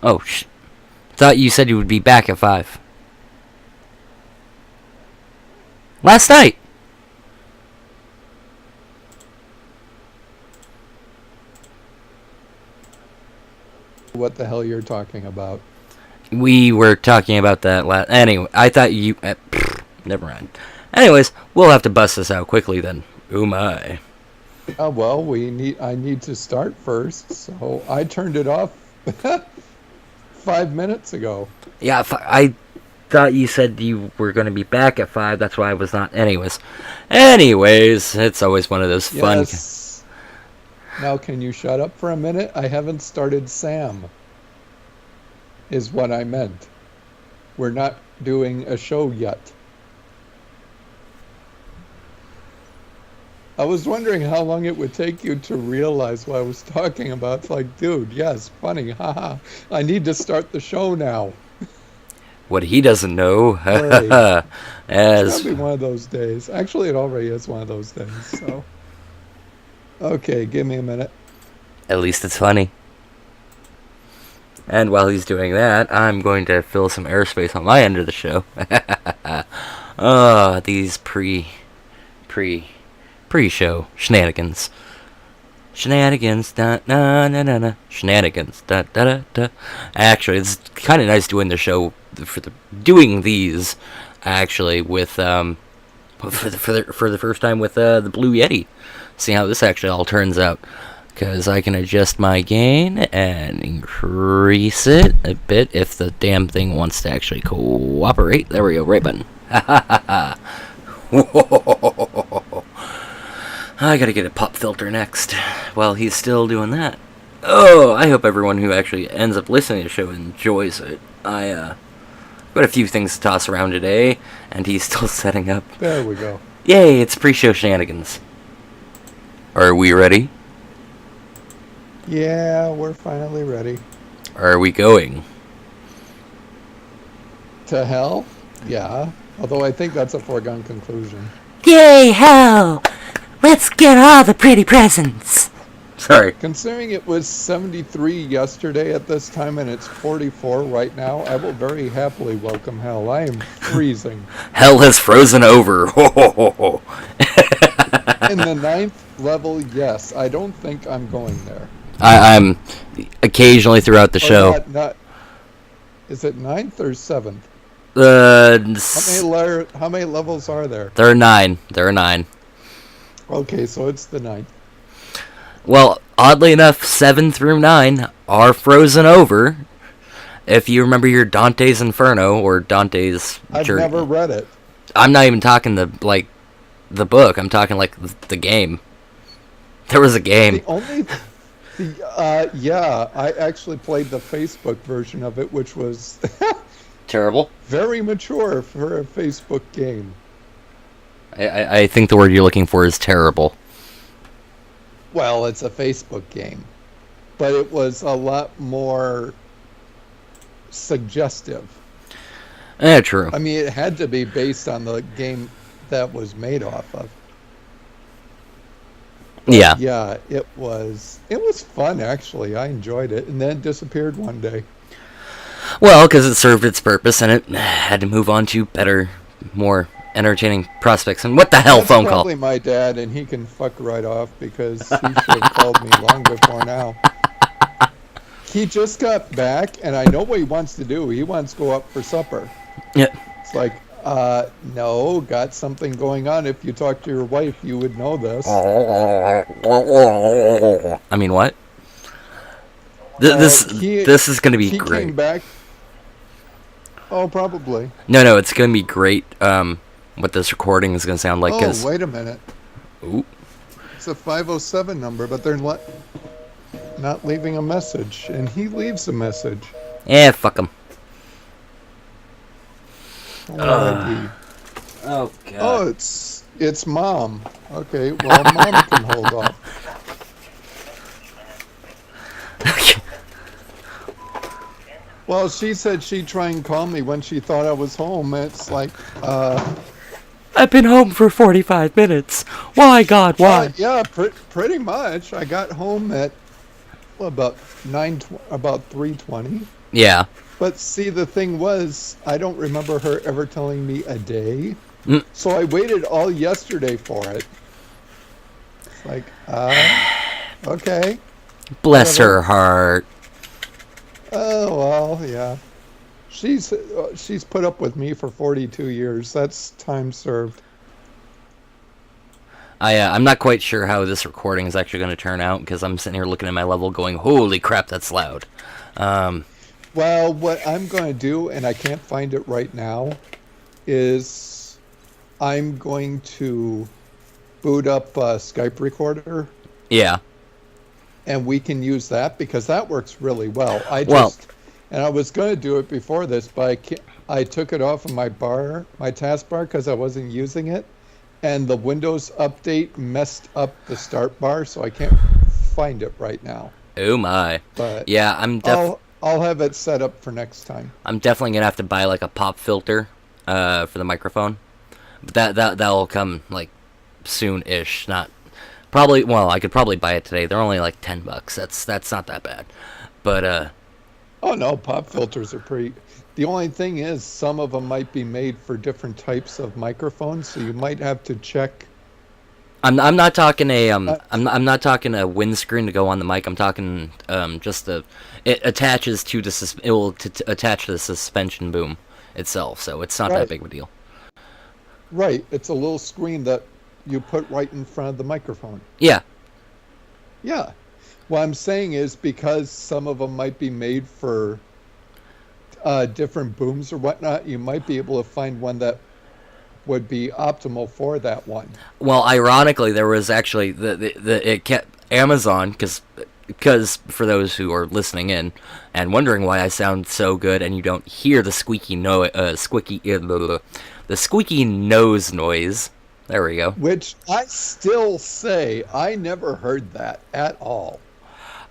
Oh, thought you said you would be back at 5. Last night. What the hell you're talking about? We were talking about that last... Anyway, I thought you... never mind. Anyways, we'll have to bust this out quickly then. Oh my. Well, I need to start first, so I turned it off 5 minutes ago. Yeah, I thought you said you were going to be back at 5. That's why I was not... Anyways, it's always one of those fun... Yes. Now, can you shut up for a minute? I haven't started Sam, is what I meant. We're not doing a show yet. I was wondering how long it would take you to realize what I was talking about. It's like, dude, yes, funny, haha. I need to start the show now. What he doesn't know, Right. as... It's gonna be one of those days. Actually, it already is one of those days, so... Okay, give me a minute. At least it's funny. And while he's doing that, I'm going to fill some airspace on my end of the show. These pre-show shenanigans. Shenanigans, da na na na na. Shenanigans, da da da da. Actually, it's kind of nice doing the show doing these actually with for the first time with the Blue Yeti. See how this actually all turns out. Because I can adjust my gain and increase it a bit if the damn thing wants to actually cooperate. There we go, right button. I gotta get a pop filter next while he's still doing that. Oh, I hope everyone who actually ends up listening to the show enjoys it. I got a few things to toss around today, and he's still setting up. There we go. Yay, it's pre-show shenanigans. Are we ready? Yeah, we're finally ready. Are we going? To hell? Yeah. Although I think that's a foregone conclusion. Yay, hell! Let's get all the pretty presents! Sorry. Considering it was 73 yesterday at this time and it's 44 right now, I will very happily welcome hell. I am freezing. Hell has frozen over. In the 9th level, yes. I don't think I'm going there. I'm occasionally throughout the show. Not, is it 9th or 7th? How many levels are there? There are 9. There are 9. Okay, so it's the 9th. Well, oddly enough, 7 through 9 are frozen over. If you remember your Dante's Inferno or Dante's Journey. I've never read it. I'm not even talking the book. I'm talking like the game. There was a game. Yeah, I actually played the Facebook version of it, which was terrible. Very mature for a Facebook game. I think the word you're looking for is terrible. Well, it's a Facebook game, but it was a lot more suggestive. Yeah, true. I mean, it had to be based on the game that was made off of. But yeah. Yeah, it was fun, actually. I enjoyed it, and then it disappeared one day. Well, because it served its purpose, and it had to move on to better, more entertaining prospects. And what the hell, phone call? Probably my dad, and he can fuck right off because he should have called me long before now. He just got back, and I know what he wants to do. He wants to go up for supper. Yeah. It's like, no, got something going on. If you talk to your wife, you would know this. I mean, what? This is going to be great. He came back. Oh, probably. No, it's going to be great. What this recording is going to sound like. Oh, wait a minute. Ooh. It's a 507 number, but they're not leaving a message, and he leaves a message. Yeah, fuck him. Oh, God. Oh, it's Mom. Okay, well, Mom can hold off. Well, she said she'd try and call me when she thought I was home. It's like, I've been home for 45 minutes. Why, God, why? Yeah, pretty much. I got home at about about 320. Yeah. But see, the thing was, I don't remember her ever telling me a day. Mm. So I waited all yesterday for it. It's like, okay, Bless whatever. her heart. Oh well, yeah. She's put up with me for 42 years. That's time served. I'm not quite sure how this recording is actually going to turn out because I'm sitting here looking at my level going, holy crap, that's loud. Well, what I'm going to do, and I can't find it right now, is I'm going to boot up a Skype recorder, Yeah. and we can use that because that works really well. Well, And I was going to do it before this, but I took it off of my taskbar because I wasn't using it, and the Windows update messed up the start bar, so I can't find it right now. oh my. But Yeah, I'll have it set up for next time. I'm definitely going to have to buy like a pop filter for the microphone. But that'll come like soon-ish, not probably. Well, I could probably buy it today. They're only like $10. That's not that bad. But Oh no, pop filters are pretty. The only thing is, some of them might be made for different types of microphones, so you might have to check. I'm not talking I'm not talking a windscreen to go on the mic. I'm talking just it attaches to it will attach to the suspension boom itself, so it's not that big of a deal. Right, it's a little screen that you put right in front of the microphone. Yeah. Yeah. What I'm saying is because some of them might be made for different booms or whatnot, you might be able to find one that would be optimal for that one. Well, ironically, there was actually it kept Amazon because for those who are listening in and wondering why I sound so good and you don't hear the squeaky the squeaky nose noise. There we go. Which I still say I never heard that at all.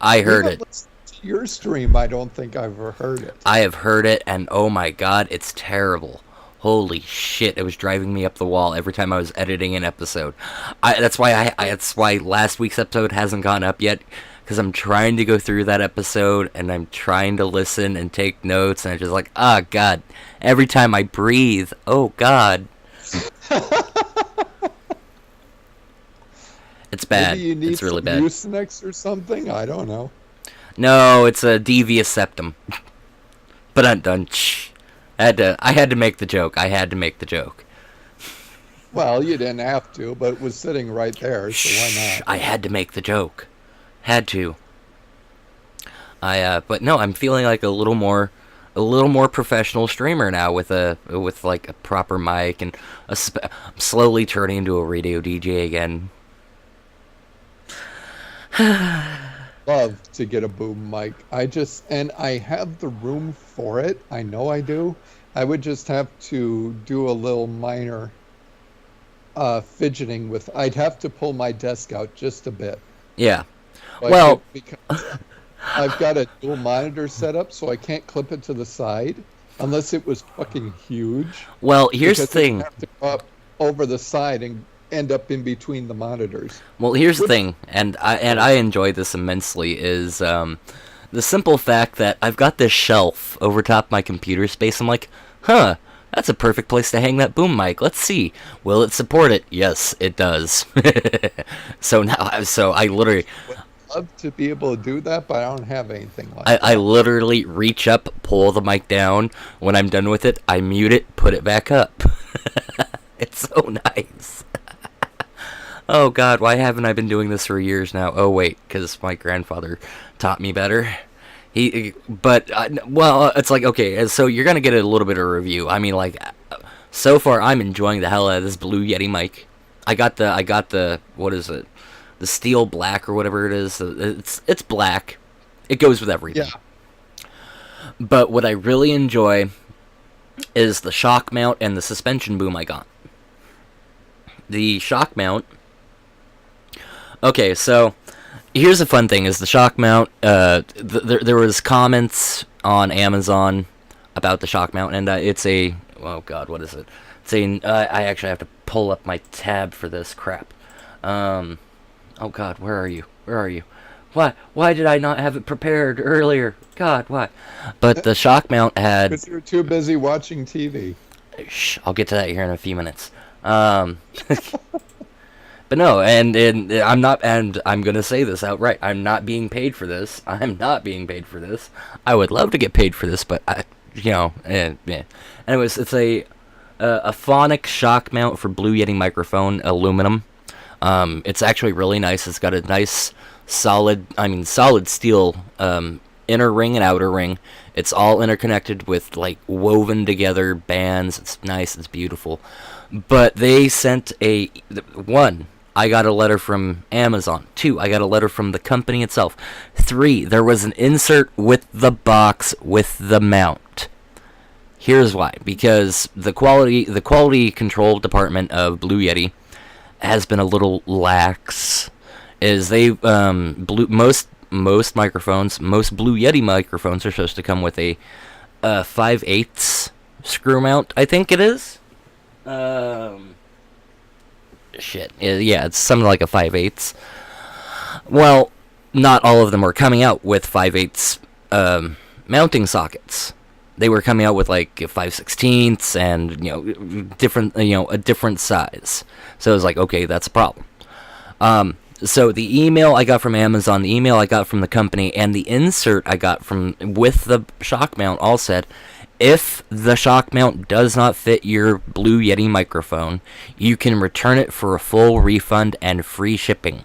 I heard Even it. to your stream, I don't think I've ever heard it. I have heard it, and oh my god, it's terrible. Holy shit! It was driving me up the wall every time I was editing an episode. That's why last week's episode hasn't gone up yet, because I'm trying to go through that episode and I'm trying to listen and take notes, and I'm just like, oh god, every time I breathe, oh god. It's bad. Maybe you need it's really some bad. Mucinex or something. I don't know. No, it's a devious septum. But I'm done. I had to make the joke. Well, you didn't have to, but it was sitting right there, so why not? I had to make the joke. Had to. But no, I'm feeling like a little more professional streamer now with like a proper mic and I'm slowly turning into a radio DJ again. Love to get a boom mic. I have the room for it. I know I do. I would just have to do a little minor fidgeting with. I'd have to pull my desk out just a bit. Yeah. Well, because I've got a dual monitor set up, so I can't clip it to the side unless it was fucking huge. Well, here's the thing. Have to go up over the side and end up in between the monitors. Well, here's the thing, and I enjoy this immensely, is the simple fact that I've got this shelf over top my computer space. I'm like, huh, that's a perfect place to hang that boom mic. Let's see. Will it support it? Yes, it does. So I literally... I'd love to be able to do that, but I don't have anything like that. I literally reach up, pull the mic down. When I'm done with it, I mute it, put it back up. It's so nice. Oh god, why haven't I been doing this for years now? Oh wait, because my grandfather taught me better. It's like, okay, so you're gonna get a little bit of a review. I mean, like, so far I'm enjoying the hell out of this blue Yeti mic. I got the what is it? The steel black or whatever it is. It's black. It goes with everything. Yeah. But what I really enjoy is the shock mount and the suspension boom I got. The shock mount. Okay, so here's the fun thing: is the shock mount. There was comments on Amazon about the shock mount, and it's a. Oh God, what is it? It's a. I actually have to pull up my tab for this crap. Oh God, where are you? Why did I not have it prepared earlier? God, why? But the shock mount had... Because you're too busy watching TV. Shh, I'll get to that here in a few minutes. But no, and I'm not, and I'm gonna say this outright. I'm not being paid for this. I'm not being paid for this. I would love to get paid for this, but yeah. Anyways, it's a Auphonix shock mount for Blue Yeti microphone, aluminum. It's actually really nice. It's got a nice solid steel inner ring and outer ring. It's all interconnected with like woven together bands. It's nice. It's beautiful. But they sent one. I got a letter from Amazon. 2, I got a letter from the company itself. 3, there was an insert with the box with the mount. Here's why. Because the quality control department of Blue Yeti has been a little lax. Most microphones, most Blue Yeti microphones are supposed to come with a 5/8 screw mount, I think it is. Yeah, it's something like a 5/8. Well, not all of them were coming out with 5/8 mounting sockets. They were coming out with like 5/16 and different, a different size. So it was like, okay, that's a problem. So the email I got from Amazon, the email I got from the company, and the insert I got with the shock mount all said, if the shock mount does not fit your Blue Yeti microphone, you can return it for a full refund and free shipping.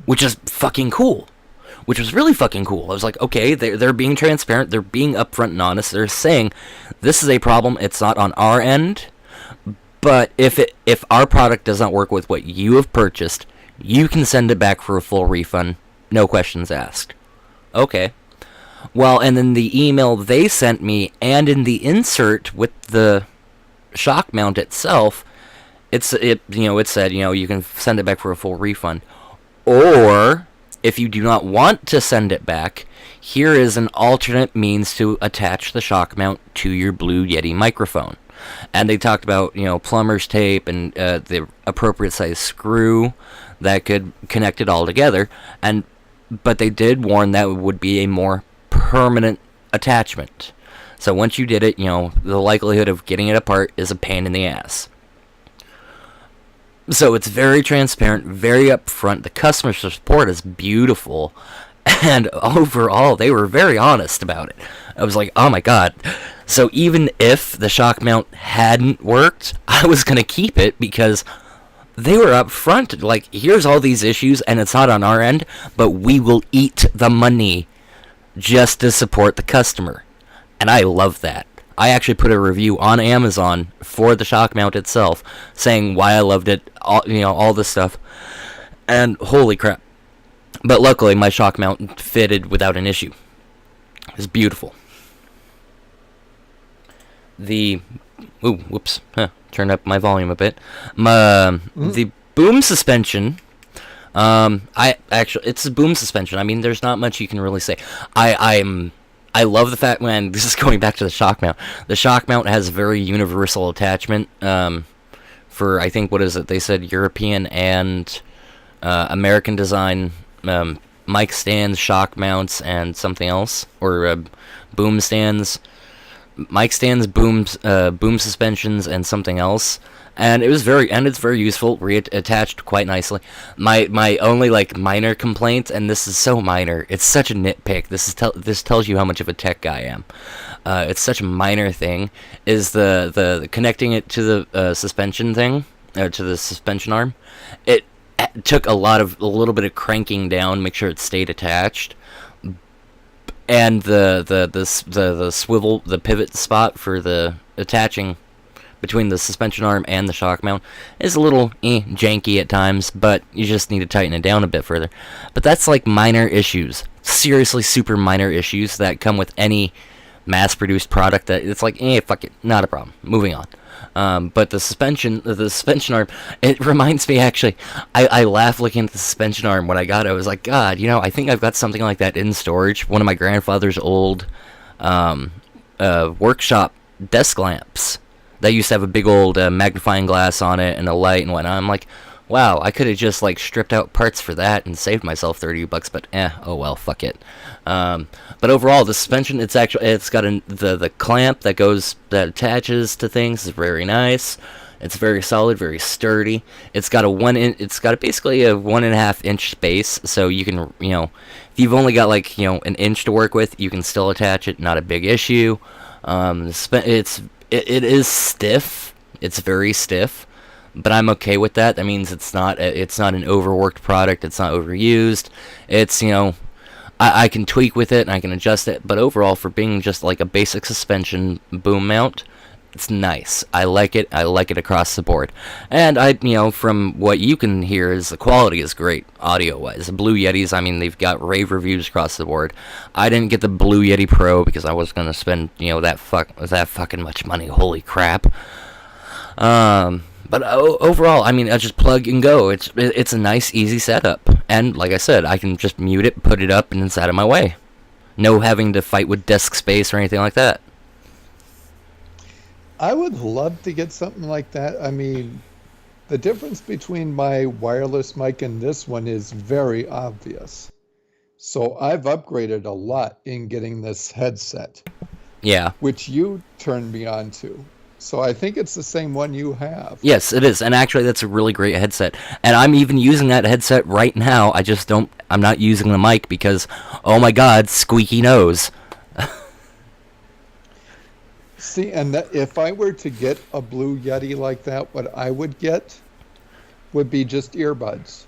Which is fucking cool. Which was really fucking cool. I was like, okay, they're being transparent, they're being upfront and honest, they're saying, this is a problem, it's not on our end, but if our product does not work with what you have purchased, you can send it back for a full refund, no questions asked. Okay. Well, and then the email they sent me, and in the insert with the shock mount itself, it said, you can send it back for a full refund. Or, if you do not want to send it back, here is an alternate means to attach the shock mount to your Blue Yeti microphone. And they talked about, plumber's tape and the appropriate size screw that could connect it all together. But they did warn that it would be a more permanent attachment. So once you did it, the likelihood of getting it apart is a pain in the ass. So it's very transparent, very upfront. The customer support is beautiful. And overall, they were very honest about it. I was like, oh my god. So even if the shock mount hadn't worked, I was going to keep it because they were upfront. Like, here's all these issues, and it's not on our end, but we will eat the money just to support the customer. And I love that. I actually put a review on Amazon for the shock mount itself, saying why I loved it, all this stuff. And holy crap. But luckily, my shock mount fitted without an issue. It was beautiful. Turned up my volume a bit. The boom suspension. It's a boom suspension. I mean, there's not much you can really say. I love the fact, man, this is going back to the shock mount. The shock mount has a very universal attachment for, I think, what is it? They said European and American design mic stands, shock mounts, and something else. Or boom stands, mic stands, boom suspensions, and something else. And it's very useful, reattached quite nicely. My only minor complaint, and this is so minor, it's such a nitpick. This tells you how much of a tech guy I am. It's such a minor thing, is the connecting it to the suspension thing, to the suspension arm. It took a little bit of cranking down, make sure it stayed attached. And the swivel, the pivot spot for the attaching between the suspension arm and the shock mount is a little janky at times, but you just need to tighten it down a bit further. But that's minor issues, seriously super minor issues that come with any mass-produced product that it's fuck it, not a problem, moving on. But the suspension arm, it reminds me actually, I laugh looking at the suspension arm when I got it. I was like, God, I think I've got something like that in storage. One of my grandfather's old workshop desk lamps that used to have a big old magnifying glass on it and a light and whatnot. I'm like, wow, I could have just like stripped out parts for that and saved myself $30, but oh well, fuck it. But overall, the suspension, it's got the clamp that attaches to things is very nice. It's very solid, very sturdy. It's got basically a 1.5 inch space, so you can, if you've only got like, an inch to work with, you can still attach it, not a big issue. It is stiff. It's very stiff, but I'm okay with that. That means it's not an overworked product. It's not overused. It's, I can tweak with it and I can adjust it, but overall, for being just like a basic suspension boom mount, it's nice. I like it. I like it across the board. And from what you can hear, is the quality is great audio-wise. The Blue Yetis, I mean, they've got rave reviews across the board. I didn't get the Blue Yeti Pro because I was gonna spend that fucking much money. Holy crap. But overall, I mean, I just plug and go. It's a nice, easy setup. And like I said, I can just mute it, put it up, and it's out of my way. No having to fight with desk space or anything like that. I would love to get something like that. I mean, the difference between my wireless mic and this one is very obvious. So I've upgraded a lot in getting this headset. Yeah. Which you turned me on to. So I think it's the same one you have. Yes, it is. And actually, that's a really great headset. And I'm even using that headset right now. I'm not using the mic because, oh my god, squeaky nose. See, and if I were to get a Blue Yeti like that, what I would get would be just earbuds.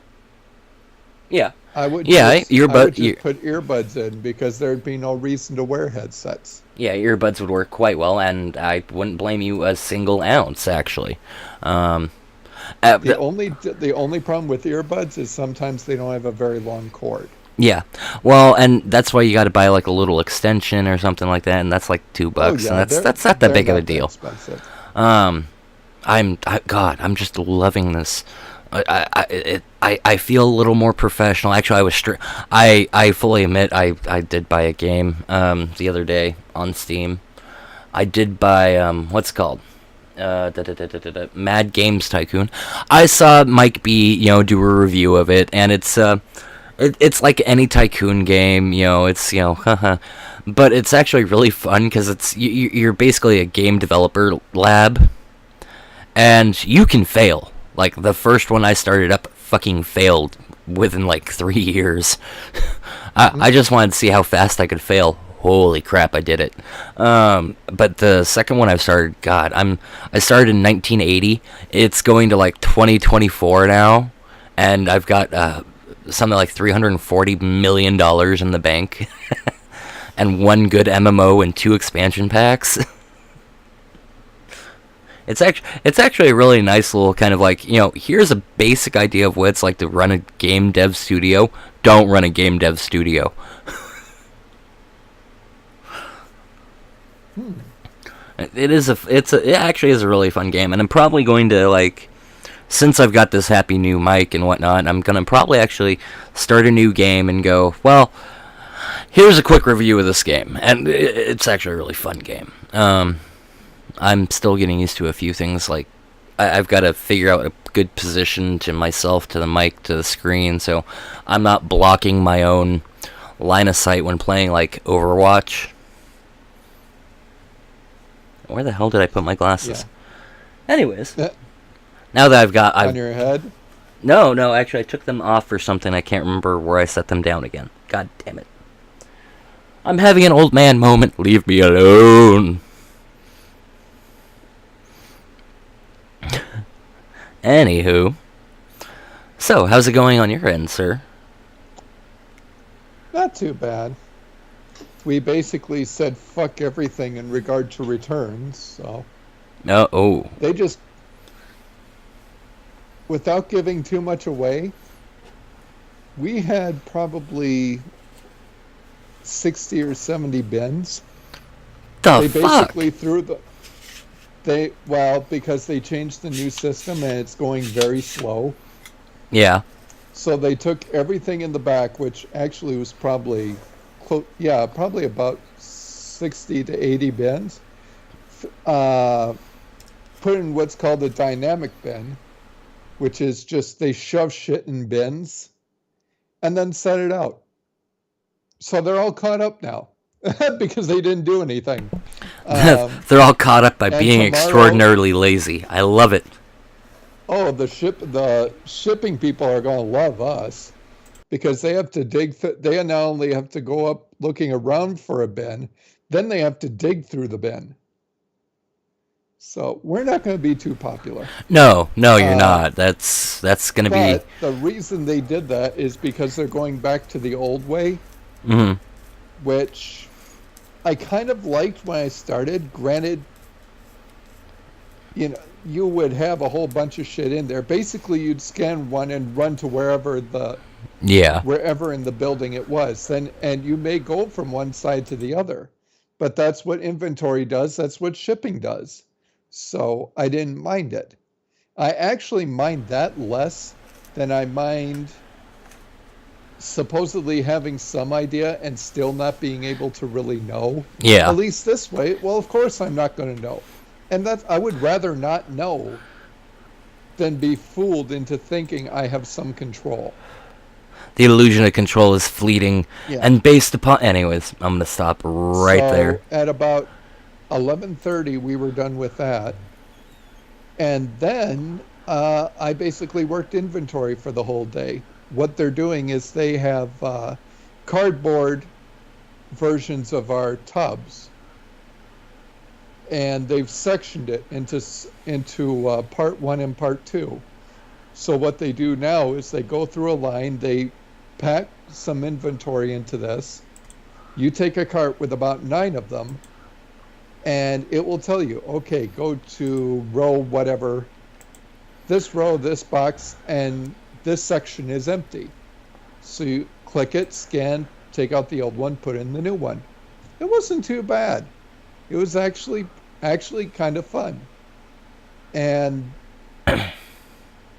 Yeah. I would just put earbuds in because there'd be no reason to wear headsets. Yeah, earbuds would work quite well, and I wouldn't blame you a single ounce, actually. The only problem with earbuds is sometimes they don't have a very long cord. Yeah, well, and that's why you got to buy like a little extension or something like that, and that's like $2, and that's not that big of a deal. Expensive. I'm I'm just loving this. I feel a little more professional. Actually, I fully admit I did buy a game the other day on Steam. I did buy what's it called? Mad Games Tycoon. I saw Mike B do a review of it, and it's like any Tycoon game, it's but it's actually really fun because you're basically a game developer lab, and you can fail. Like the first one I started up fucking failed within like 3 years. I just wanted to see how fast I could fail. Holy crap, I did it. But the second one I've started, I started in 1980. It's going to like 2024 now, and I've got something like $340 million in the bank, and one good MMO and 2 expansion packs. It's actually a really nice little kind of like, here's a basic idea of what it's like to run a game dev studio. Don't run a game dev studio. It actually is a really fun game, and I'm probably going to, like, since I've got this happy new mic and whatnot, I'm going to probably actually start a new game and go, well, here's a quick review of this game. And it's actually a really fun game. I'm still getting used to a few things, like, I've got to figure out a good position to myself, to the mic, to the screen, so I'm not blocking my own line of sight when playing, like, Overwatch. Where the hell did I put my glasses? Yeah. Anyways. Now that I've got... On your head? No, actually I took them off for something. I can't remember where I set them down again. God damn it. I'm having an old man moment. Leave me alone. Anywho. So, how's it going on your end, sir? Not too bad. We basically said fuck everything in regard to returns, so... Oh. They just... Without giving too much away, we had probably 60 or 70 bins. They basically threw because they changed the new system and it's going very slow. Yeah. So they took everything in the back, which actually was probably about 60 to 80 bins. Put in what's called a dynamic bin, which is just they shove shit in bins and then set it out. So they're all caught up now because they didn't do anything. They're all caught up by being tomorrow, extraordinarily lazy. I love it. Oh, the shipping people are going to love us because they have to dig. They not only have to go up looking around for a bin, then they have to dig through the bin. So we're not going to be too popular. No, you're not. That's going to be. But the reason they did that is because they're going back to the old way, which I kind of liked when I started. Granted, you would have a whole bunch of shit in there. Basically, you'd scan one and run to wherever in the building it was. And you may go from one side to the other, but that's what inventory does. That's what shipping does. So I didn't mind it. I actually mind that less than I mind supposedly having some idea and still not being able to really know. Yeah. At least this way. Well, of course I'm not going to know. And I would rather not know than be fooled into thinking I have some control. The illusion of control is fleeting. Yeah. And based upon... Anyways, I'm going to stop right there. At about 11:30, we were done with that. And then I basically worked inventory for the whole day. What they're doing is they have cardboard versions of our tubs. And they've sectioned it into part 1 and part 2. So what they do now is they go through a line, they pack some inventory into this. You take a cart with about 9 of them, and it will tell you, okay, go to row whatever, this row, this box, and this section is empty. So you click it, scan, take out the old one, put in the new one. It wasn't too bad. It was actually kind of fun. And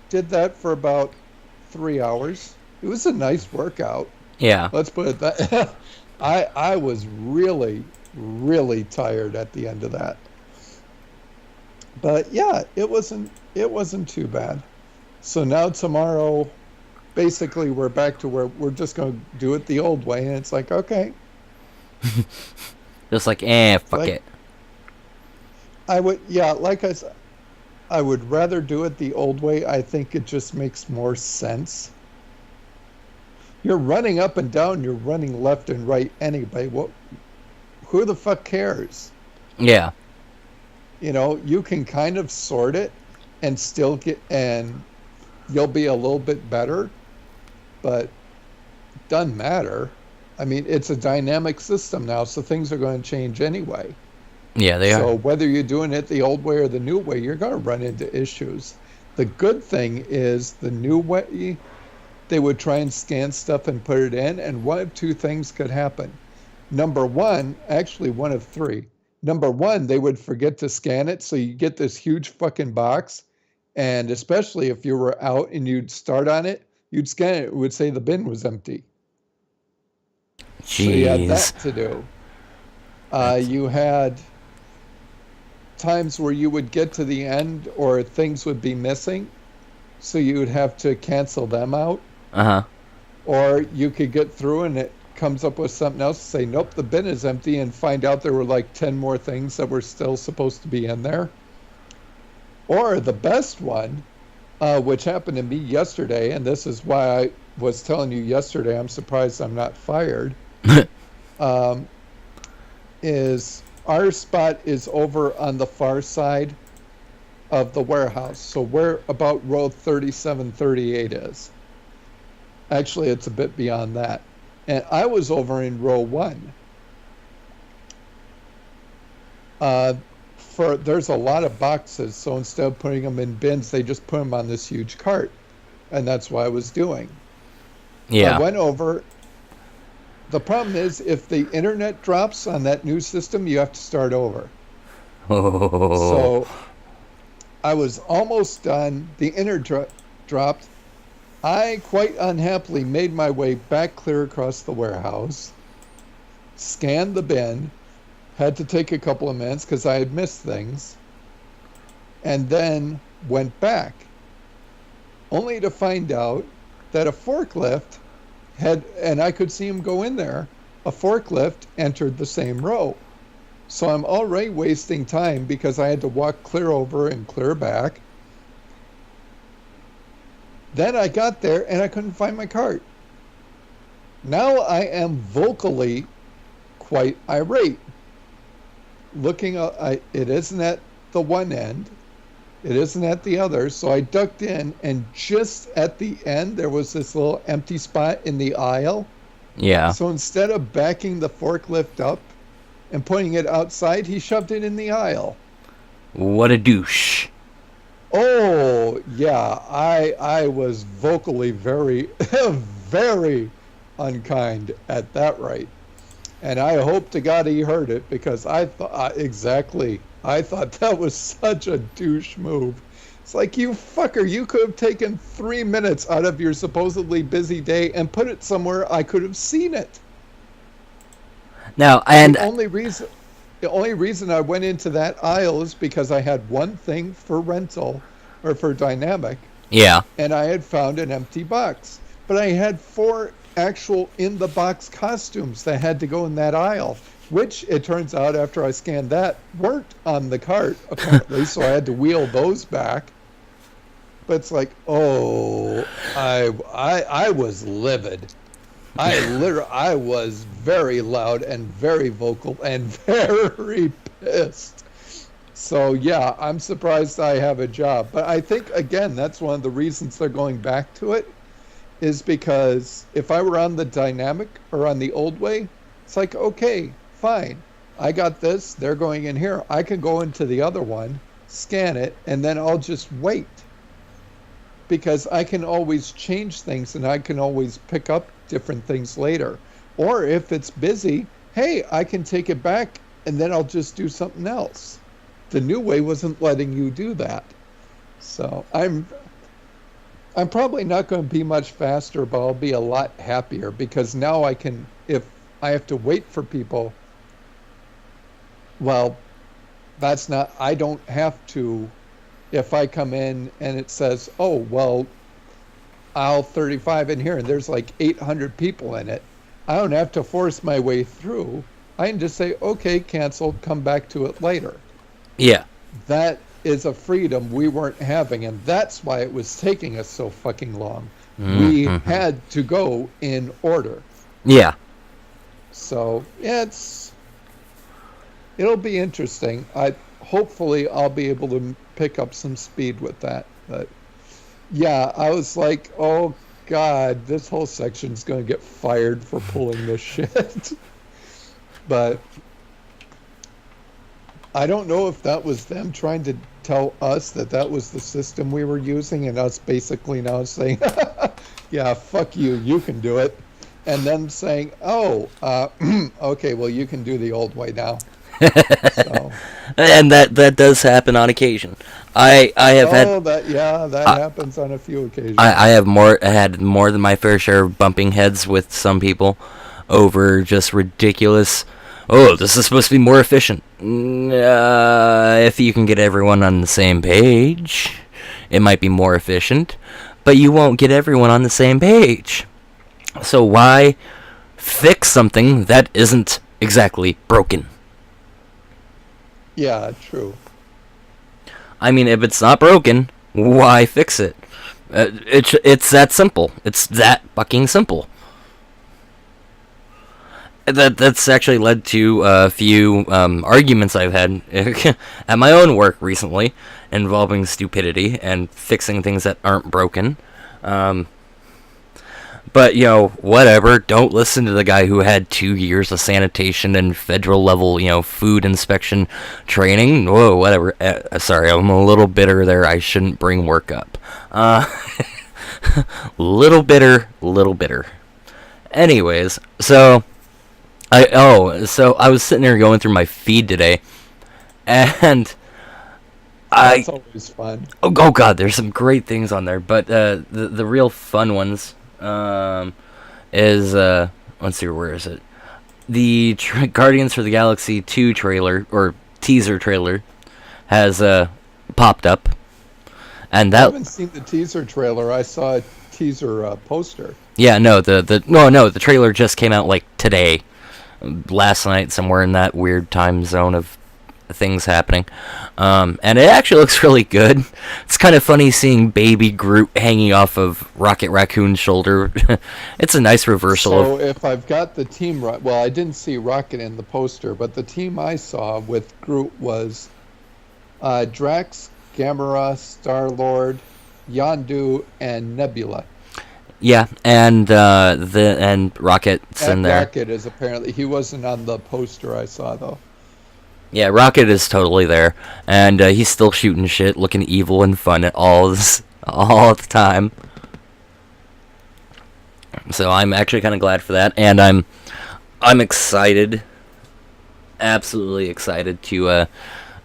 did that for about 3 hours. It was a nice workout. Yeah. Let's put it that. I was really, really tired at the end of that. But yeah, it wasn't too bad. So now tomorrow, basically we're back to where we're just going to do it the old way, and it's like, okay. Just like, fuck it. I would, like I said, I would rather do it the old way. I think it just makes more sense. You're running up and down, you're running left and right anyway. Who the fuck cares? Yeah. You can kind of sort it and still and you'll be a little bit better, but it doesn't matter. I mean, it's a dynamic system now, so things are going to change anyway. Yeah, they are. So whether you're doing it the old way or the new way, you're going to run into issues. The good thing is the new way, they would try and scan stuff and put it in, and one of two things could happen. Number one, actually one of three. Number one, they would forget to scan it, so you get this huge fucking box, and especially if you were out and you'd start on it, you'd scan it, it would say the bin was empty. Jeez. So you had that to do. You had times where you would get to the end or things would be missing, so you would have to cancel them out. Or you could get through and it comes up with something else, say, nope, the bin is empty, and find out there were like 10 more things that were still supposed to be in there. Or the best one, which happened to me yesterday, and this is why I was telling you yesterday I'm surprised I'm not fired, is our spot is over on the far side of the warehouse. So where about row 3738 is. Actually, it's a bit beyond that. And I was over in row 1. There's a lot of boxes, so instead of putting them in bins, they just put them on this huge cart. And that's what I was doing. Yeah. I went over. The problem is, if the internet drops on that new system, you have to start over. So I was almost done. The internet dropped. I quite unhappily made my way back clear across the warehouse, scanned the bin, had to take a couple of minutes because I had missed things, and then went back. only to find out that a forklift had, and I could see him go in there, a forklift entered the same row. So I'm already wasting time because I had to walk clear over and clear back. Then I got there and I couldn't find my cart. Now I am vocally quite irate. Looking, it isn't at the one end. It isn't at the other. So I ducked in, and just at the end, there was this little empty spot in the aisle. Yeah. So instead of backing the forklift up and putting it outside, he shoved it in the aisle. What a douche. Oh, yeah. I was vocally very, very unkind at that rate. And I hope to God he heard it, because I thought, exactly, I thought that was such a douche move. It's like, you fucker, you could have taken 3 minutes out of your supposedly busy day and put it somewhere I could have seen it. Now, and the only reason I went into that aisle is because I had one thing for rental, or for dynamic. Yeah. And I had found an empty box. But I had 4 actual in-the-box costumes that had to go in that aisle, which, it turns out, after I scanned that, weren't on the cart, apparently, so I had to wheel those back. But it's like, oh, I was livid. I was very loud and very vocal and very pissed. So, yeah, I'm surprised I have a job. But I think, again, that's one of the reasons they're going back to it, is because if I were on the dynamic or on the old way, it's like, okay, fine. I got this. They're going in here. I can go into the other one, scan it, and then I'll just wait. Because I can always change things and I can always pick up different things later. Or if it's busy, hey, I can take it back and then I'll just do something else. The new way wasn't letting you do that. So I'm probably not going to be much faster, but I'll be a lot happier, because now I can, if I have to wait for people, well, that's not, I don't have to, if I come in and it says, oh, well, aisle 35 in here, and there's like 800 people in it, I don't have to force my way through. I can just say, okay, cancel, come back to it later. Yeah. That is a freedom we weren't having, and that's why it was taking us so fucking long. Mm-hmm. We had to go in order. Yeah. So, yeah, it'll be interesting. Hopefully I'll be able to pick up some speed with that. But yeah, I was like, oh God, this whole section's going to get fired for pulling this shit. But I don't know if that was them trying to tell us that was the system we were using, and us basically now saying, yeah, fuck you, you can do it. And then saying, oh, okay, well, you can do the old way now. So. And that does happen on occasion. I have had. That happens on a few occasions. I had more than my fair share of bumping heads with some people over just ridiculous. Oh, this is supposed to be more efficient. If you can get everyone on the same page, it might be more efficient, but you won't get everyone on the same page. So why fix something that isn't exactly broken? Yeah, true. I mean, if it's not broken, why fix it? It's that simple. It's that fucking simple. That's actually led to a few arguments I've had at my own work recently involving stupidity and fixing things that aren't broken. But, whatever. Don't listen to the guy who had 2 years of sanitation and federal level, food inspection training. Whoa, whatever. Sorry, I'm a little bitter there. I shouldn't bring work up. Little bitter. Anyways, so I was sitting there going through my feed today, and that's always fun. Oh God, there's some great things on there, but the real fun ones is let's see, where is it? The Guardians for the Galaxy 2 trailer or teaser trailer has popped up, And I that, haven't seen the teaser trailer. I saw a teaser poster. yeah, no, the trailer just came out like today, last night, somewhere in that weird time zone of things happening. And it actually looks really good. It's kind of funny seeing baby Groot hanging off of Rocket Raccoon's shoulder. It's a nice reversal So of... if I've got the team right, well, I didn't see Rocket in the poster, but the team I saw with Groot was Drax, Gamora, Star-Lord, Yondu, and Nebula. Yeah, and Rocket's in And there. Rocket is apparently, he wasn't on the poster I saw, though. Yeah, Rocket is totally there, and he's still shooting shit, looking evil and fun at all the time. So I'm actually kind of glad for that, and I'm excited, absolutely excited to.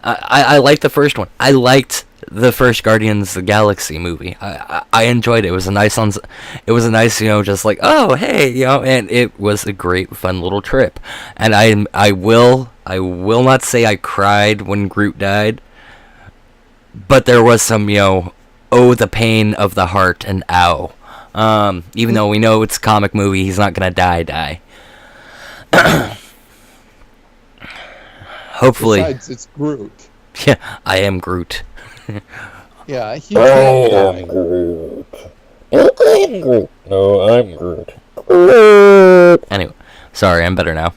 I liked the first one. I liked the first Guardians of the Galaxy movie. I enjoyed it. It was a nice just like, oh hey, and it was a great fun little trip. And I will not say I cried when Groot died, but there was some oh, the pain of the heart and ow. Even though we know it's a comic movie, he's not gonna die. Hopefully. Besides, it's Groot. Yeah, I am Groot. Yeah, he can't die. Groot. I'm Groot. No, I'm Groot. Anyway, sorry, I'm better now.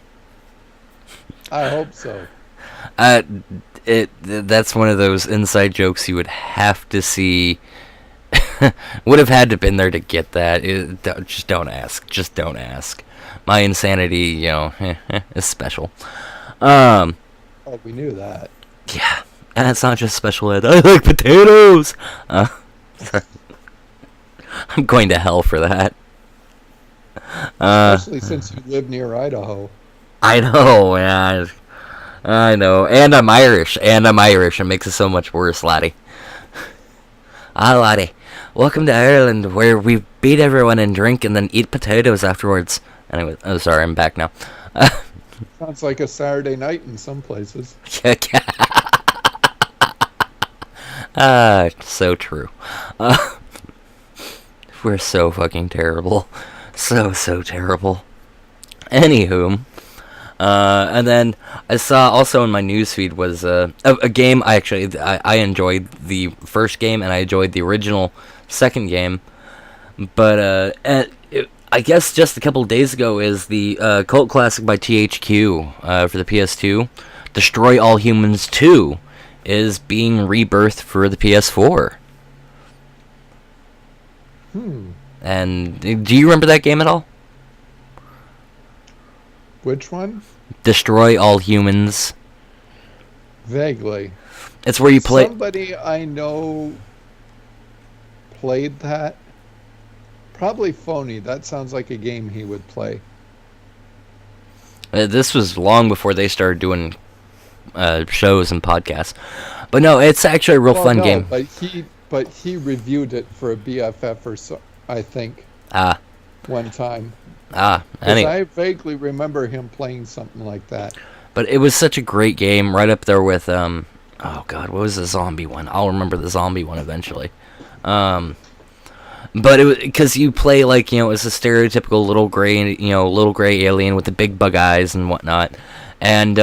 I hope so. That's one of those inside jokes you would have to see. Would have had to been there to get that. Just don't ask. Just don't ask. My insanity, is special. Oh, we knew that. Yeah, and it's not just special ed. I like potatoes. I'm going to hell for that. Especially since you live near Idaho. I know, yeah. I know. And I'm Irish. It makes it so much worse, laddie. Ah, laddie. Welcome to Ireland, where we beat everyone and drink and then eat potatoes afterwards. Anyway, oh, sorry, I'm back now. Sounds like a Saturday night in some places. So true. We're so fucking terrible. So terrible. Anywho, and then I saw also in my newsfeed was a game. I enjoyed the first game and I enjoyed the original second game, but I guess just a couple days ago is the cult classic by THQ for the PS2, Destroy All Humans 2, is being rebirthed for the PS4. And do you remember that game at all? Which one? Destroy All Humans. Vaguely. It's where you play... Somebody I know played that. Probably Phony. That sounds like a game he would play. This was long before they started doing shows and podcasts. But no, it's actually a real fun game. But he reviewed it for a BFF or so, I think. One time. Anyway. I vaguely remember him playing something like that. But it was such a great game, right up there with oh god, what was the zombie one? I'll remember the zombie one eventually. But it was because you play like it's a stereotypical little gray alien with the big bug eyes and whatnot, and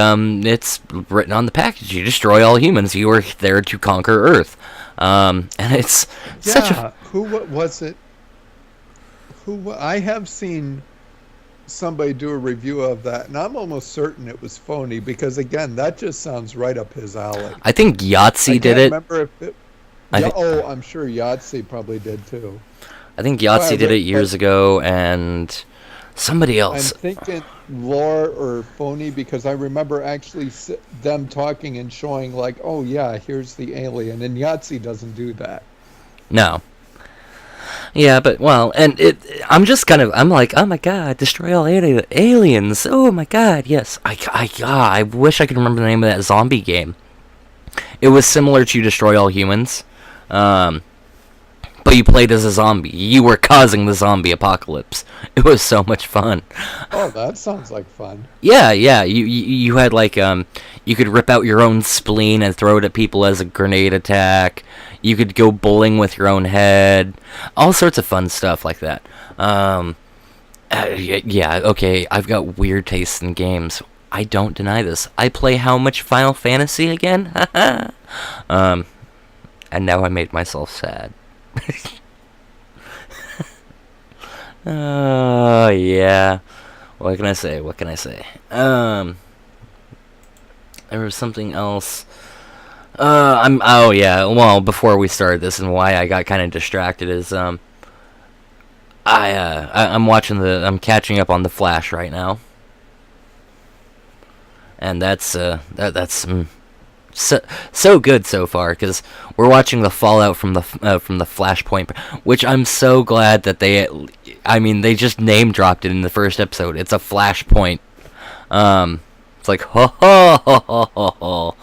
it's written on the package: you destroy all humans. You are there to conquer Earth, and it's such a... Who was it? I have seen somebody do a review of that, and I'm almost certain it was Phony because again, that just sounds right up his alley. I think Yahtzee did it. Remember if it? I'm sure Yahtzee probably did too. I think Yahtzee did it years ago, and somebody else. I'm thinking Lore or Phony because I remember actually them talking and showing like, oh yeah, here's the alien, and Yahtzee doesn't do that. No. Yeah, but well, and I'm like, oh my god, destroy all aliens. Oh my god, yes. I wish I could remember the name of that zombie game. It was similar to Destroy All Humans. But you played as a zombie. You were causing the zombie apocalypse. It was so much fun. Oh, that sounds like fun. Yeah. You had like you You could rip out your own spleen and throw it at people as a grenade attack. You could go bowling with your own head. All sorts of fun stuff like that. Yeah, okay, I've got weird tastes in games. I don't deny this. I play how much Final Fantasy again? And now I made myself sad. Oh, yeah. What can I say? There was something else. Oh yeah. Well, before we started this, and why I got kind of distracted is I'm catching up on The Flash right now, and that's so good so far, because we're watching the fallout from the Flashpoint, which I'm so glad that they just name dropped it in the first episode. It's a Flashpoint. It's like ho ho ho ho ho ho,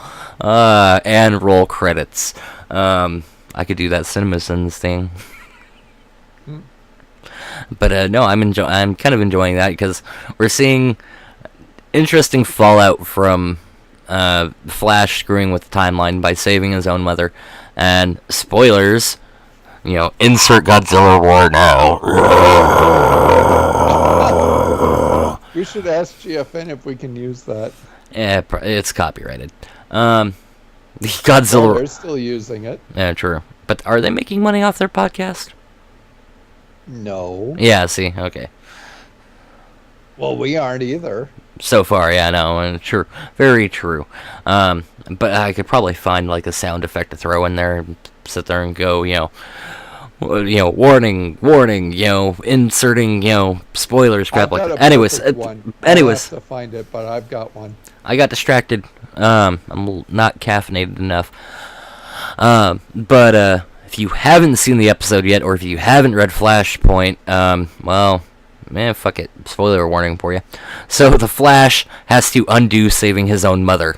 and roll credits. I could do that CinemaSins thing. But no, I'm kind of enjoying that, because we're seeing interesting fallout from Flash screwing with the timeline by saving his own mother, and spoilers, insert Godzilla roar now. We should ask GFN if we can use that. Yeah, it's copyrighted. The Godzilla. Oh, they're still using it. Yeah, true. But are they making money off their podcast? No. Yeah. See. Okay. Well, we aren't either. So far, yeah, no, and true, very true. But I could probably find like a sound effect to throw in there, and sit there and go, warning, inserting, spoilers, crap like that. Anyways, I have to find it, but I've got one. I got distracted. I'm not caffeinated enough. But if you haven't seen the episode yet, or if you haven't read Flashpoint, well. Man, fuck it. Spoiler warning for you. So the Flash has to undo saving his own mother.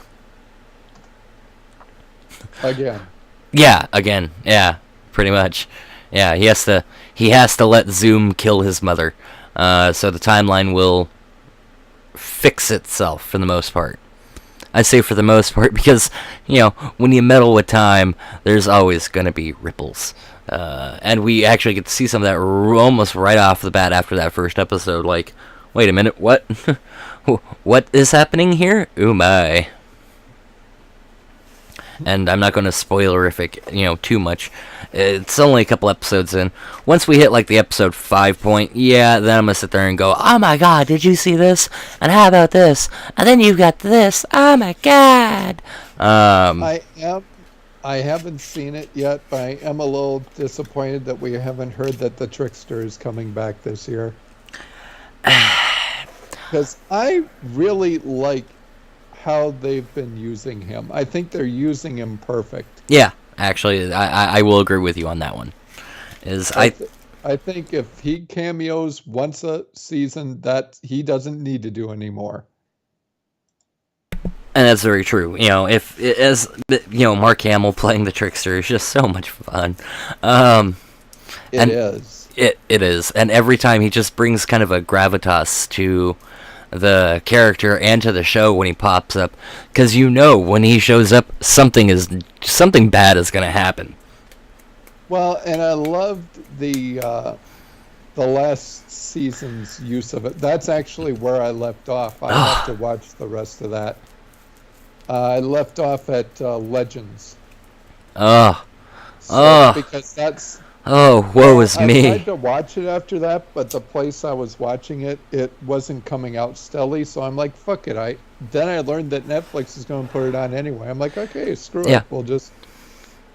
Again. Yeah, again. Yeah, pretty much. Yeah, he has to let Zoom kill his mother. So the timeline will fix itself for the most part. I say for the most part because, when you meddle with time, there's always going to be ripples. And we actually get to see some of that almost right off the bat after that first episode. Like, wait a minute, what? What is happening here? Oh my. And I'm not going to spoilerific, too much. It's only a couple episodes in. Once we hit, like, the episode 5 point, yeah, then I'm going to sit there and go, oh my god, did you see this? And how about this? And then you've got this. Oh my god. I haven't seen it yet, but I am a little disappointed that we haven't heard that the Trickster is coming back this year. Because I really like how they've been using him. I think they're using him perfect. Yeah, actually, I will agree with you on that one. I think if he cameos once a season, that he doesn't need to do anymore. And that's very true. Mark Hamill playing the Trickster is just so much fun. It is. It is. And every time he just brings kind of a gravitas to the character and to the show when he pops up, because when he shows up, something bad is going to happen. Well, and I loved the last season's use of it. That's actually where I left off. I have to watch the rest of that. I left off at Legends. Because that's... Oh, woe is me. I tried to watch it after that, but the place I was watching it wasn't coming out steadily, so I'm like, fuck it. Then I learned that Netflix is going to put it on anyway. I'm like, okay, screw it. We'll just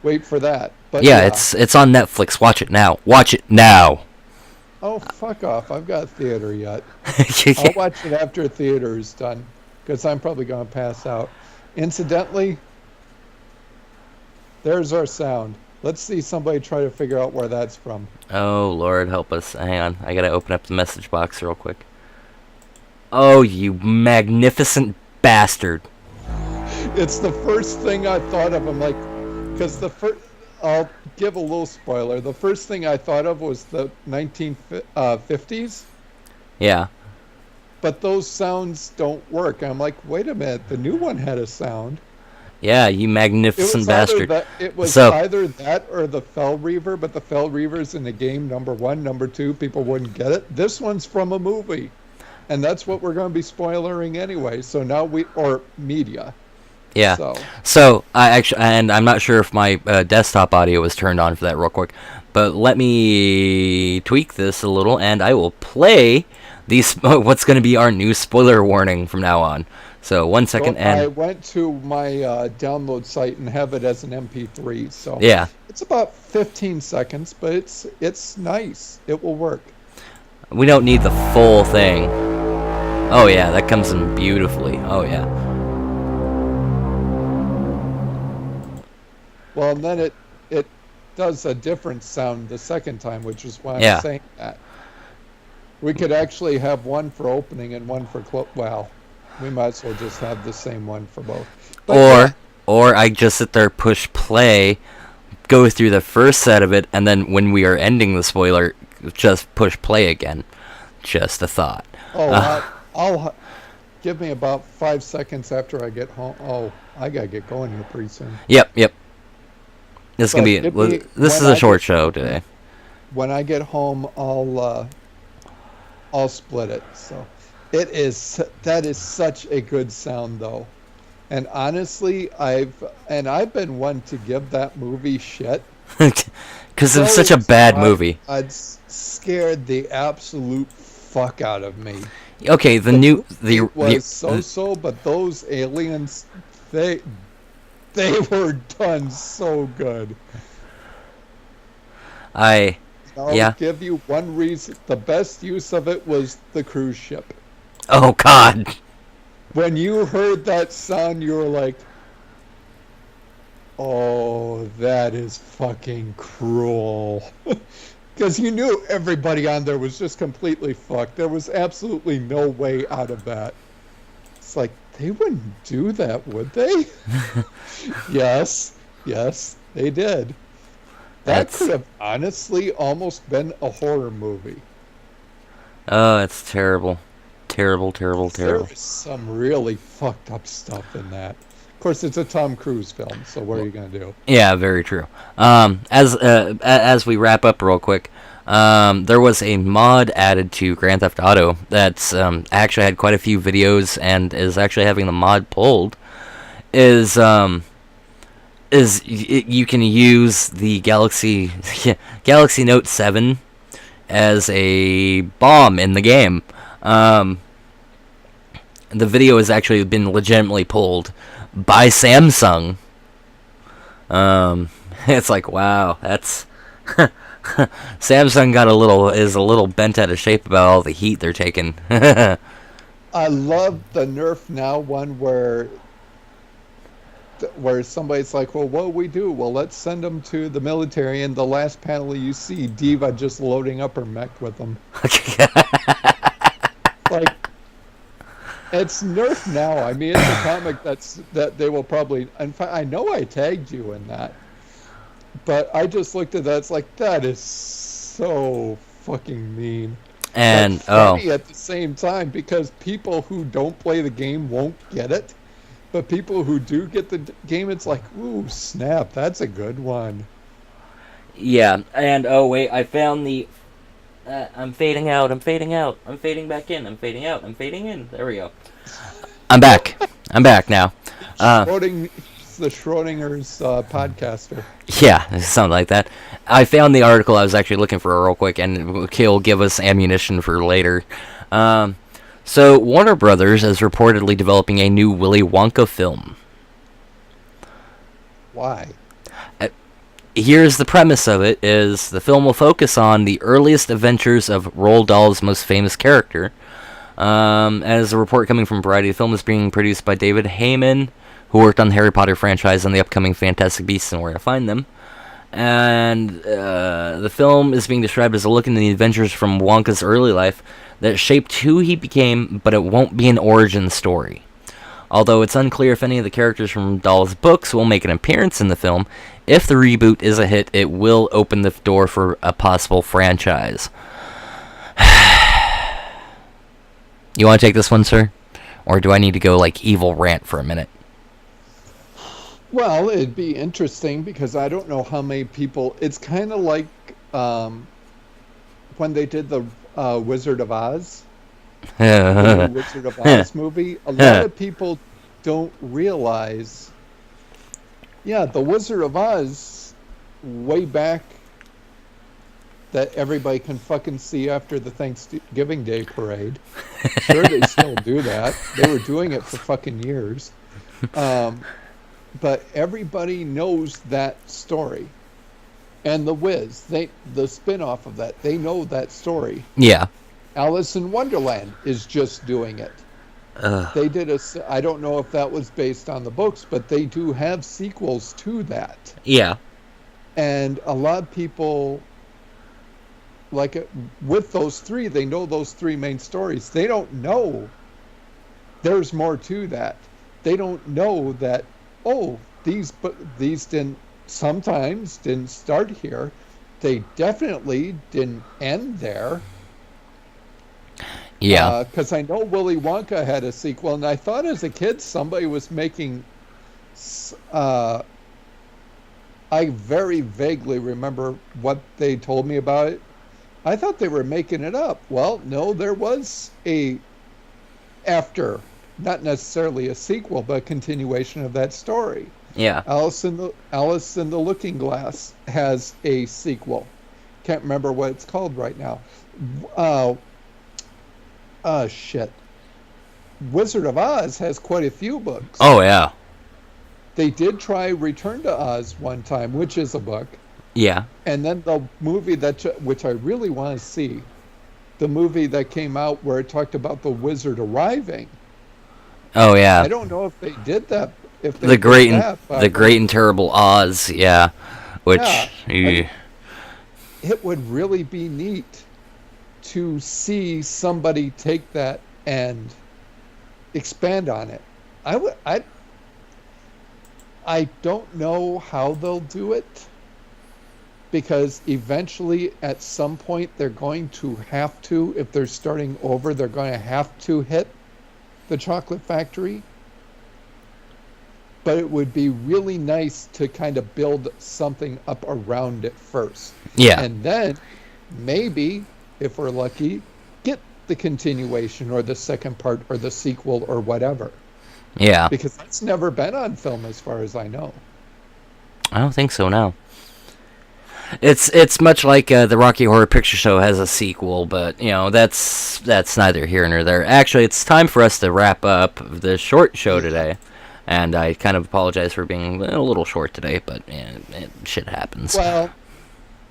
wait for that. But yeah, it's on Netflix. Watch it now. Watch it now. Oh, fuck off. I've got theater yet. I'll watch it after theater is done, because I'm probably going to pass out. Incidentally, there's our sound. Let's see somebody try to figure out where that's from. Oh, Lord, help us. Hang on. I gotta open up the message box real quick. Oh, you magnificent bastard. It's the first thing I thought of. I'm like, because I'll give a little spoiler. The first thing I thought of was the 1950s. Yeah. but those sounds don't work. I'm like, wait a minute, the new one had a sound. Yeah, you magnificent bastard. It was So- either that or the Fell Reaver, but the Fell Reaver's in the game, number one. Number two, people wouldn't get it. This one's from a movie. And that's what we're going to be spoilering anyway. So now or media. Yeah. So I actually, and I'm not sure if my desktop audio was turned on for that real quick, but let me tweak this a little, and I will play these. What's going to be our new spoiler warning from now on. So 1 second, Well, and I went to my download site and have it as an MP3. So yeah, it's about 15 seconds, but it's nice. It will work. we don't need the full thing. Oh yeah, that comes in beautifully. Oh yeah. Well, and then it does a different sound the second time, which is why Yeah. I'm saying that. We could actually have one for opening and one for close. Well, we might as well just have the same one for both. But Or I just sit there, push play, go through the first set of it, and then when we are ending the spoiler, just push play again. Just a thought. I'll give me about 5 seconds after I get home. Oh, I gotta get going here pretty soon. Yep. This is But gonna be. This is when a I short get- show today. When I get home, I'll split it. So that is such a good sound though. And honestly, I've been one to give that movie shit. Because it was such a bad movie. It scared the absolute fuck out of me. Okay, the It was so, but those aliens, they were done so good. I'll give you one reason. The best use of it was the cruise ship. Oh God. When you heard that sound, you were like, oh, that is fucking cruel. Because you knew everybody on there was just completely fucked. There was absolutely no way out of that. It's like, they wouldn't do that, would they? Yes, they did. That could have honestly almost been a horror movie. Oh, it's terrible. Terrible. There is some really fucked up stuff in that. Of course, it's a Tom Cruise film, so what are you going to do? Yeah, very true. As we wrap up real quick, there was a mod added to Grand Theft Auto that's actually had quite a few videos and is actually having the mod pulled. You can use the Galaxy Note 7 as a bomb in the game. The video has actually been legitimately pulled by Samsung. It's like, wow, that's Samsung is a little bent out of shape about all the heat they're taking. I love the Nerf Now one where somebody's like, well, what do we do? Well, let's send them to the military, and the last panel you see Diva just loading up her mech with them. Like, it's Nerf Now. I mean, it's a comic that they will probably. In fact, I know I tagged you in that, but I just looked at that. It's like, that is so fucking mean. And funny at the same time, because people who don't play the game won't get it, but people who do get the game, it's like, ooh, snap, that's a good one. Yeah, and wait, I found the. I'm fading out. I'm fading back in. I'm fading out. I'm fading in. There we go. I'm back. I'm back now. The Schrodinger's podcaster. Yeah, something like that. I found the article I was actually looking for real quick, and will give us ammunition for later. So, Warner Brothers is reportedly developing a new Willy Wonka film. Why? Here's the premise of it, is the film will focus on the earliest adventures of Roald Dahl's most famous character. As a report coming from Variety, the film is being produced by David Heyman, who worked on the Harry Potter franchise and the upcoming Fantastic Beasts and Where to Find Them. And the film is being described as a look into the adventures from Wonka's early life that shaped who he became, but it won't be an origin story. Although it's unclear if any of the characters from Dahl's books will make an appearance in the film, if the reboot is a hit, it will open the door for a possible franchise. You want to take this one, sir? Or do I need to go, like, evil rant for a minute? Well, it'd be interesting because I don't know how many people. It's kind of like when they did the Wizard of Oz, the new Wizard of Oz movie. A lot of people don't realize, yeah, the Wizard of Oz, way back, that everybody can fucking see after the Thanksgiving Day parade. Sure, they still do that. They were doing it for fucking years. But everybody knows that story. And The Wiz, the spin-off of that, they know that story. Yeah. Alice in Wonderland is just doing it. They did I don't know if that was based on the books, but they do have sequels to that. Yeah. And a lot of people, like with those three, they know those three main stories. They don't know there's more to that. They don't know that, these sometimes didn't start here. They definitely didn't end there. Yeah. Because I know Willy Wonka had a sequel, and I thought as a kid somebody was making. I very vaguely remember what they told me about it. I thought they were making it up. Well, no, there was not necessarily a sequel, but a continuation of that story. Yeah. Alice in the Looking Glass has a sequel. Can't remember what it's called right now. Shit. Wizard of Oz has quite a few books. Oh, yeah. They did try Return to Oz one time, which is a book. Yeah. And then the movie which I really want to see, the movie that came out where it talked about the wizard arriving. Oh, yeah. I don't know if they did that. If they the great did that, the great and terrible Oz, yeah. Which it would really be neat to see somebody take that and expand on it. I don't know how they'll do it, because eventually at some point they're going to have to, if they're starting over, they're going to have to hit the Chocolate Factory. But it would be really nice to kind of build something up around it first. Yeah. And then maybe, if we're lucky, get the continuation or the second part or the sequel or whatever. Yeah. Because that's never been on film as far as I know. I don't think so, no. It's much like the Rocky Horror Picture Show has a sequel, but, that's neither here nor there. Actually, it's time for us to wrap up the short show today. And I kind of apologize for being a little short today, but shit happens. Well,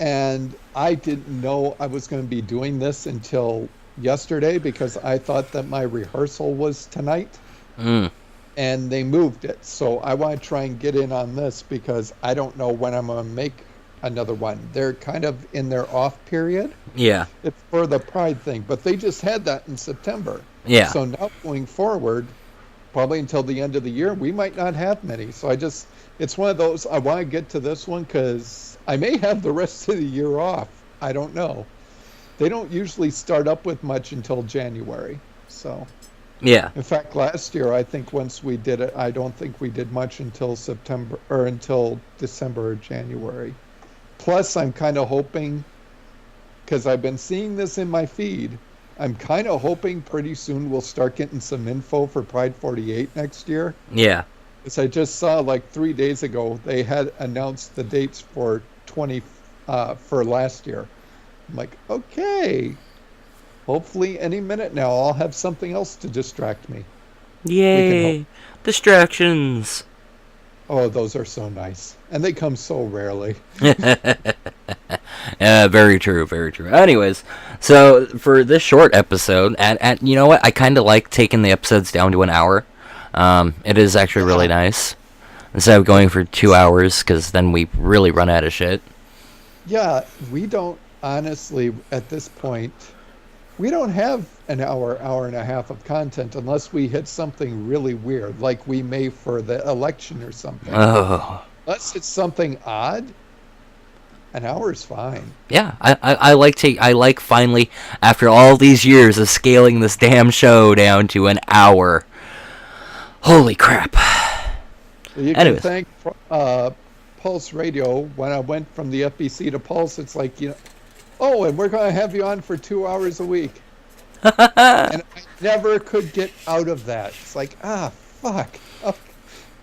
and I didn't know I was going to be doing this until yesterday, because I thought that my rehearsal was tonight. And they moved it. So I want to try and get in on this, because I don't know when I'm going to make another one. They're kind of in their off period. Yeah. It's for the Pride thing, but they just had that in September. Yeah. So now going forward, probably until the end of the year, we might not have many. So it's one of those, I want to get to this one because I may have the rest of the year off. I don't know. They don't usually start up with much until January. So, yeah. In fact, last year, I think once we did it, I don't think we did much until September or until December or January. Plus, I'm kind of hoping, because I've been seeing this in my feed, I'm kind of hoping pretty soon we'll start getting some info for Pride 48 next year. Yeah. Because I just saw like 3 days ago they had announced the dates for for last year. I'm like, okay. Hopefully any minute now I'll have something else to distract me. Yay! Distractions! Oh, those are so nice. And they come so rarely. Very true, very true. Anyways, so for this short episode, and you know what? I kind of like taking the episodes down to an hour. It is actually really nice. Instead of going for 2 hours, because then we really run out of shit. Yeah, we don't, honestly, at this point, we don't have an hour and a half of content unless we hit something really weird, like we may for the election or something. Oh. Unless it's something odd, An hour's fine. Yeah, I like finally, after all these years of scaling this damn show down to an hour. Holy crap. You Anyways. can thank Pulse Radio. When I went from the FBC to Pulse, it's like, oh, and we're going to have you on for 2 hours a week. And I never could get out of that. It's like, fuck.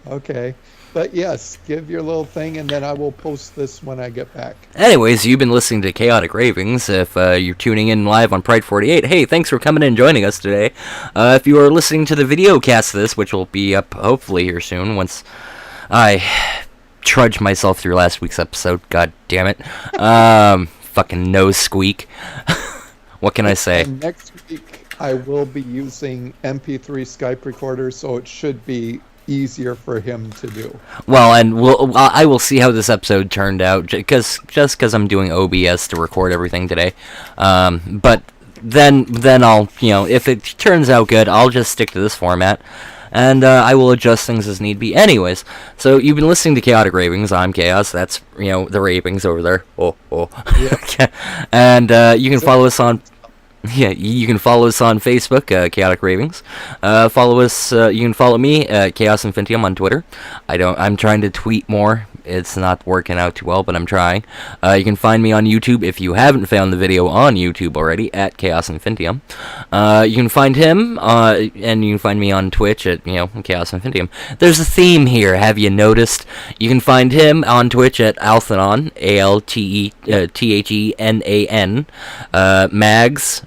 Okay. But yes, give your little thing, and then I will post this when I get back. Anyways, you've been listening to Chaotic Ravings. If you're tuning in live on Pride 48, hey, thanks for coming in and joining us today. If you are listening to the video cast of this, which will be up hopefully here soon, once I trudge myself through last week's episode, god damn it. Fucking nose squeak. What can I say? And next week, I will be using MP3 Skype recorder, so it should be easier for him to do. Well, and I will see how this episode turned out, just because I'm doing OBS to record everything today. But then I'll, if it turns out good, I'll just stick to this format, and I will adjust things as need be. Anyways, so you've been listening to Chaotic Ravings. I'm Chaos. That's the Ravings over there. Oh. Yep. And you can follow us on. Yeah, you can follow us on Facebook, Chaotic Ravings. Follow us. You can follow me, Chaos Infinitium, on Twitter. I'm trying to tweet more. It's not working out too well, but I'm trying. You can find me on YouTube if you haven't found the video on YouTube already at Chaos Infinitium. You can find him, and you can find me on Twitch at Chaos Infinitium. There's a theme here. Have you noticed? You can find him on Twitch at Althenon, ALTETHENAN, Mags,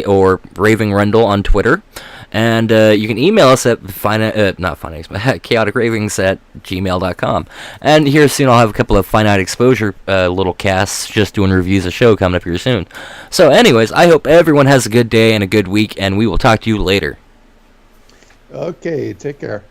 or Raving Rendal on Twitter. And you can email us at chaoticravings@gmail.com. And here soon I'll have a couple of finite exposure little casts just doing reviews of show coming up here soon. So anyways, I hope everyone has a good day and a good week, and we will talk to you later. Okay, take care.